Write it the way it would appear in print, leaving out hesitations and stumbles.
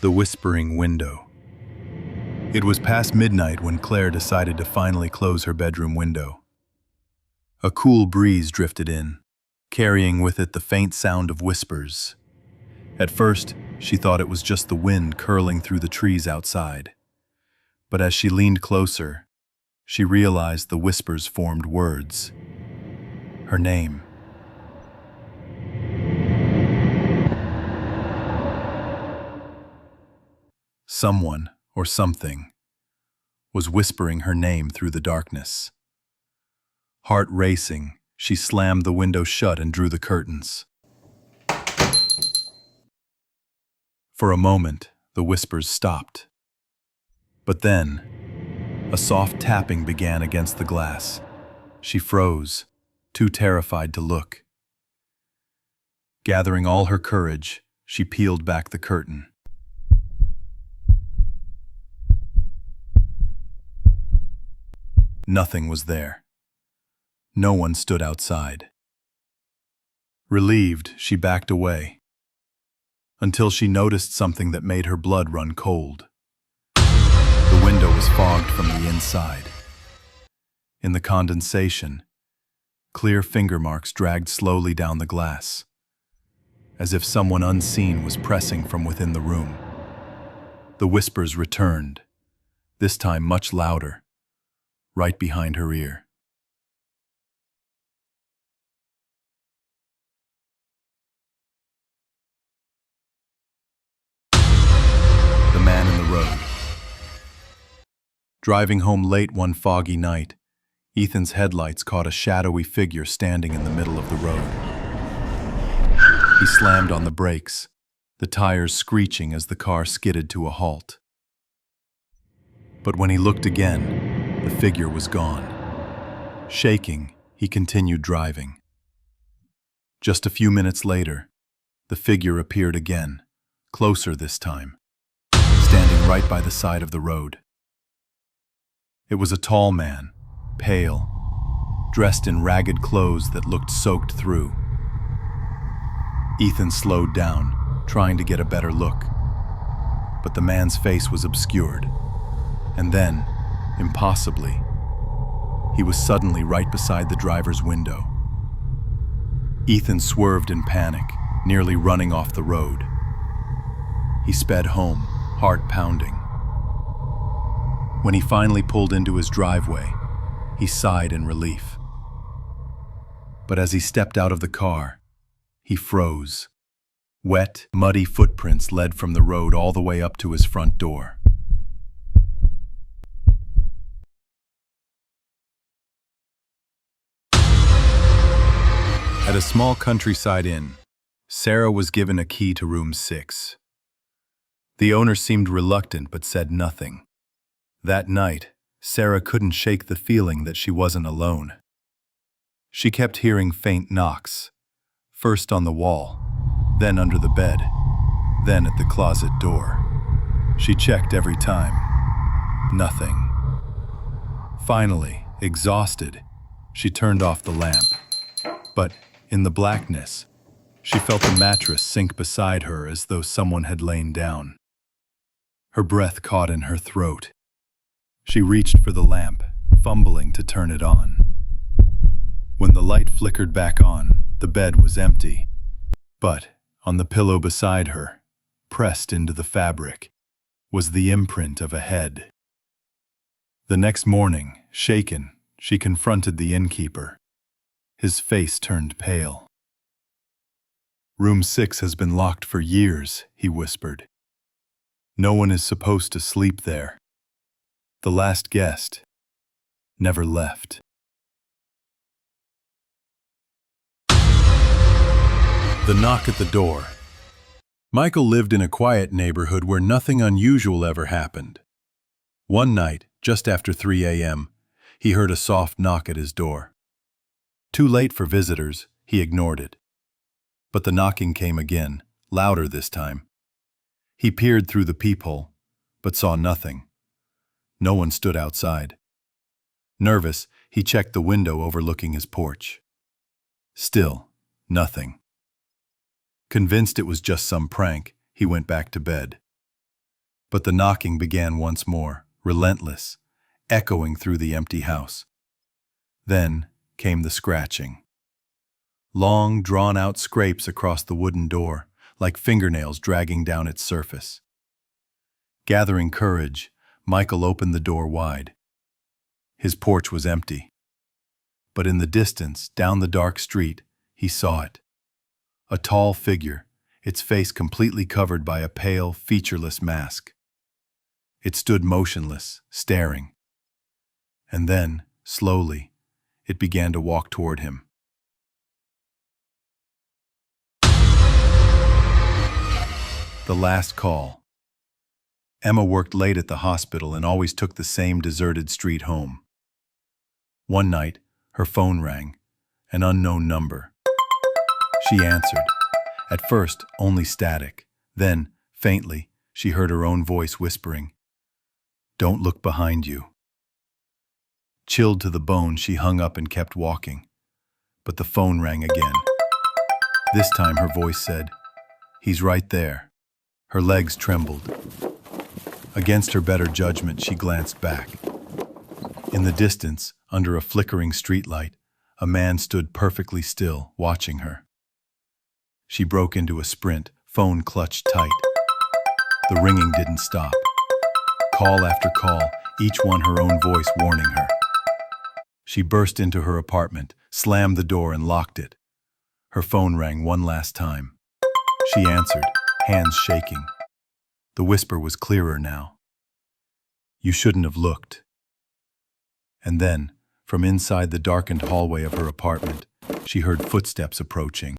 The whispering window. It was past midnight when Claire decided to finally close her bedroom window. A cool breeze drifted in, carrying with it the faint sound of whispers. At first, she thought it was just the wind curling through the trees outside. But as she leaned closer, she realized the whispers formed words. Her name. Someone, or something, was whispering her name through the darkness. Heart racing, she slammed the window shut and drew the curtains. For a moment, the whispers stopped. But then, a soft tapping began against the glass. She froze, too terrified to look. Gathering all her courage, she peeled back the curtain. Nothing was there. No one stood outside. Relieved, she backed away, until she noticed something that made her blood run cold. The window was fogged from the inside. In the condensation, clear finger marks dragged slowly down the glass, as if someone unseen was pressing from within the room. The whispers returned, this time much louder, right behind her ear. The man in the road. Driving home late one foggy night, Ethan's headlights caught a shadowy figure standing in the middle of the road. He slammed on the brakes, the tires screeching as the car skidded to a halt. But when he looked again, the figure was gone. Shaking, he continued driving. Just a few minutes later, the figure appeared again, closer this time, standing right by the side of the road. It was a tall man, pale, dressed in ragged clothes that looked soaked through. Ethan slowed down, trying to get a better look. But the man's face was obscured, and then, impossibly, he was suddenly right beside the driver's window. Ethan swerved in panic, nearly running off the road. He sped home, heart pounding. When he finally pulled into his driveway, he sighed in relief. But as he stepped out of the car, he froze. Wet, muddy footprints led from the road all the way up to his front door. At a small countryside inn, Sarah was given a key to room 6. The owner seemed reluctant but said nothing. That night, Sarah couldn't shake the feeling that she wasn't alone. She kept hearing faint knocks, first on the wall, then under the bed, then at the closet door. She checked every time. Nothing. Finally, exhausted, she turned off the lamp. But in the blackness, she felt the mattress sink beside her as though someone had lain down. Her breath caught in her throat. She reached for the lamp, fumbling to turn it on. When the light flickered back on, the bed was empty. But on the pillow beside her, pressed into the fabric, was the imprint of a head. The next morning, shaken, she confronted the innkeeper. His face turned pale. "Room 6 has been locked for years," he whispered. "No one is supposed to sleep there. The last guest never left." The knock at the door. Michael lived in a quiet neighborhood where nothing unusual ever happened. One night, just after 3 a.m., he heard a soft knock at his door. Too late for visitors, he ignored it. But the knocking came again, louder this time. He peered through the peephole, but saw nothing. No one stood outside. Nervous, he checked the window overlooking his porch. Still, nothing. Convinced it was just some prank, he went back to bed. But the knocking began once more, relentless, echoing through the empty house. Then came the scratching. Long, drawn-out scrapes across the wooden door, like fingernails dragging down its surface. Gathering courage, Michael opened the door wide. His porch was empty. But in the distance, down the dark street, he saw it. A tall figure, its face completely covered by a pale, featureless mask. It stood motionless, staring. And then, slowly, it began to walk toward him. The last call. Emma worked late at the hospital and always took the same deserted street home. One night, her phone rang, an unknown number. She answered. At first, only static. Then, faintly, she heard her own voice whispering, "Don't look behind you." Chilled to the bone, she hung up and kept walking. But the phone rang again. This time her voice said, "He's right there." Her legs trembled. Against her better judgment, she glanced back. In the distance, under a flickering streetlight, a man stood perfectly still, watching her. She broke into a sprint, phone clutched tight. The ringing didn't stop. Call after call, each one her own voice warning her. She burst into her apartment, slammed the door and locked it. Her phone rang one last time. She answered, hands shaking. The whisper was clearer now. "You shouldn't have looked." And then, from inside the darkened hallway of her apartment, she heard footsteps approaching.